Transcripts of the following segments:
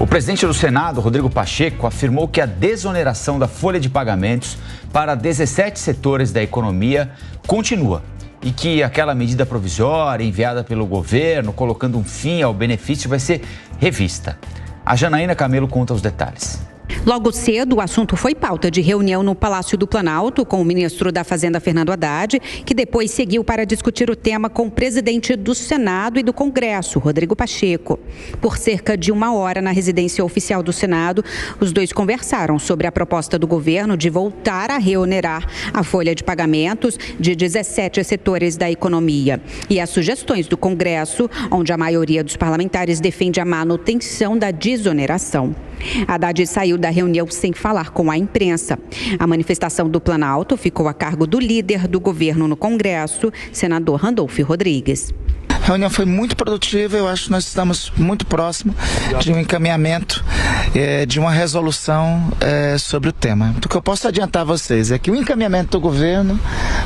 O presidente do Senado, Rodrigo Pacheco, afirmou que a desoneração da folha de pagamentos para 17 setores da economia continua e que aquela medida provisória enviada pelo governo, colocando um fim ao benefício, vai ser revista. A Janaína Camelo conta os detalhes. Logo cedo, o assunto foi pauta de reunião no Palácio do Planalto com o ministro da Fazenda, Fernando Haddad, que depois seguiu para discutir o tema com o presidente do Senado e do Congresso, Rodrigo Pacheco. Por cerca de 1 hora na residência oficial do Senado, os dois conversaram sobre a proposta do governo de voltar a reonerar a folha de pagamentos de 17 setores da economia e as sugestões do Congresso, onde a maioria dos parlamentares defende a manutenção da desoneração. Haddad saiu da reunião sem falar com a imprensa. A manifestação do Planalto ficou a cargo do líder do governo no Congresso, senador Randolfo Rodrigues. A reunião foi muito produtiva, eu acho que nós estamos muito próximos de um encaminhamento, de uma resolução sobre o tema. O que eu posso adiantar a vocês é que o encaminhamento do governo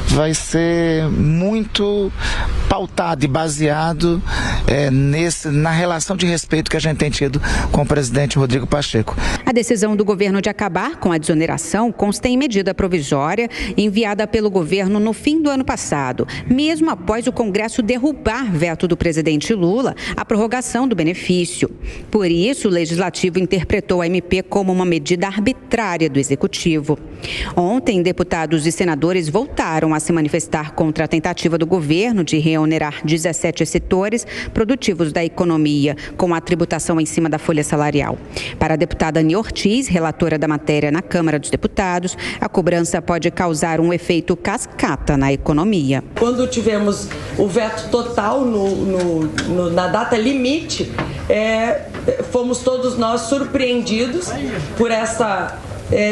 vai ser muito pautado e baseado na relação de respeito que a gente tem tido com o presidente Rodrigo Pacheco. A decisão do governo de acabar com a desoneração consta em medida provisória enviada pelo governo no fim do ano passado, mesmo após o Congresso derrubar veto do presidente Lula a prorrogação do benefício. Por isso, o Legislativo interpretou a MP como uma medida arbitrária do Executivo. Ontem, deputados e senadores voltaram a se manifestar contra a tentativa do governo de reonerar 17 setores produtivos da economia com a tributação em cima da folha salarial. Para a deputada Ani Ortiz, relatora da matéria na Câmara dos Deputados, a cobrança pode causar um efeito cascata na economia. Quando tivemos o veto total na data limite, fomos todos nós surpreendidos por essa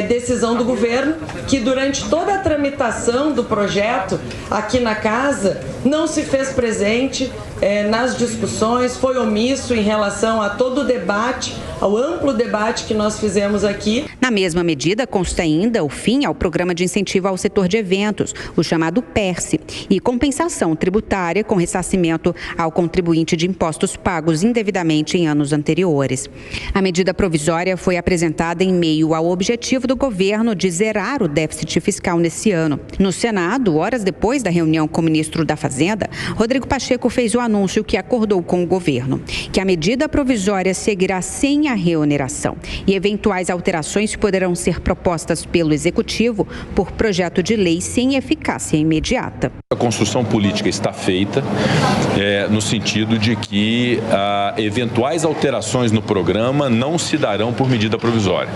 decisão do governo, que durante toda a tramitação do projeto aqui na casa não se fez presente nas discussões, foi omisso em relação a todo o debate, ao amplo debate que nós fizemos aqui. Na mesma medida, consta ainda o fim ao programa de incentivo ao setor de eventos, o chamado PERSE, e compensação tributária com ressarcimento ao contribuinte de impostos pagos indevidamente em anos anteriores. A medida provisória foi apresentada em meio ao objetivo do governo de zerar o déficit fiscal nesse ano. No Senado, horas depois da reunião com o ministro da Fazenda, Rodrigo Pacheco fez o anúncio que acordou com o governo, que a medida provisória seguirá sem a reoneração e eventuais alterações poderão ser propostas pelo Executivo por projeto de lei sem eficácia imediata. A construção política está feita no sentido de que eventuais alterações no programa não se darão por medida provisória.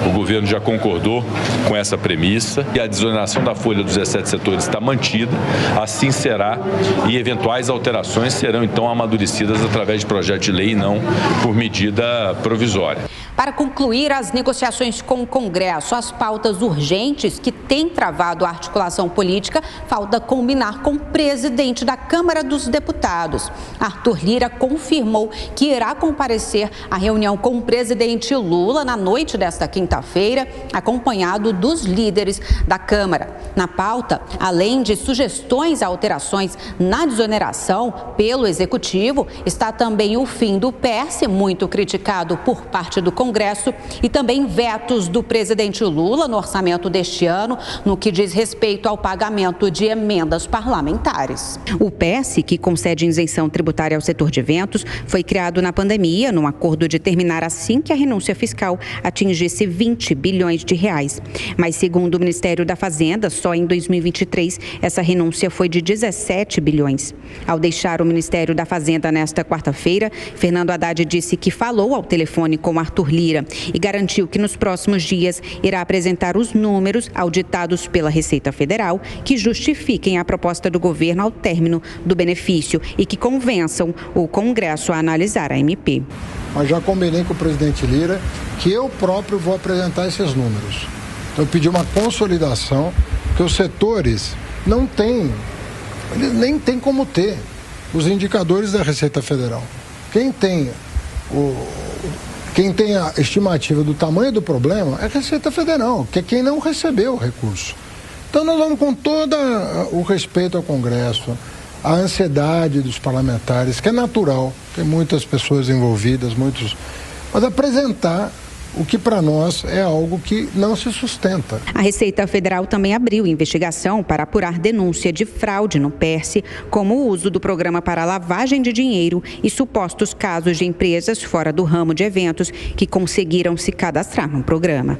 O governo já concordou com essa premissa e a desoneração da folha dos 17 setores está mantida, assim será, e eventuais alterações serão então amadurecidas através de projeto de lei e não por medida provisória. Para concluir as negociações com o Congresso, as pautas urgentes que têm travado a articulação política, falta combinar com o presidente da Câmara dos Deputados. Arthur Lira confirmou que irá comparecer à reunião com o presidente Lula na noite desta quinta-feira, acompanhado dos líderes da Câmara. Na pauta, além de sugestões a alterações na desoneração pelo Executivo, está também o fim do PERSE, muito criticado por parte do Congresso, e também vetos do presidente Lula no orçamento deste ano, no que diz respeito ao pagamento de emendas parlamentares. O PERSE, que concede isenção tributária ao setor de eventos, foi criado na pandemia, num acordo de terminar assim que a renúncia fiscal atingisse 20 bilhões de reais. Mas, segundo o Ministério da Fazenda, só em 2023 essa renúncia foi de 17 bilhões. Ao deixar o Ministério da Fazenda nesta quarta-feira, Fernando Haddad disse que falou ao telefone com Arthur Lira e garantiu que nos próximos dias irá apresentar os números auditados pela Receita Federal que justifiquem a proposta do governo ao término do benefício e que convençam o Congresso a analisar a MP. Mas já combinei com o presidente Lira que eu próprio vou apresentar esses números. Então, eu pedi uma consolidação que os setores não têm, nem tem como ter os indicadores da Receita Federal. Quem tem a estimativa do tamanho do problema é a Receita Federal, que é quem não recebeu o recurso. Então nós vamos com todo o respeito ao Congresso, a ansiedade dos parlamentares, que é natural, tem muitas pessoas envolvidas, muitos mas apresentar o que para nós é algo que não se sustenta. A Receita Federal também abriu investigação para apurar denúncia de fraude no PERSE, como o uso do programa para lavagem de dinheiro e supostos casos de empresas fora do ramo de eventos que conseguiram se cadastrar no programa.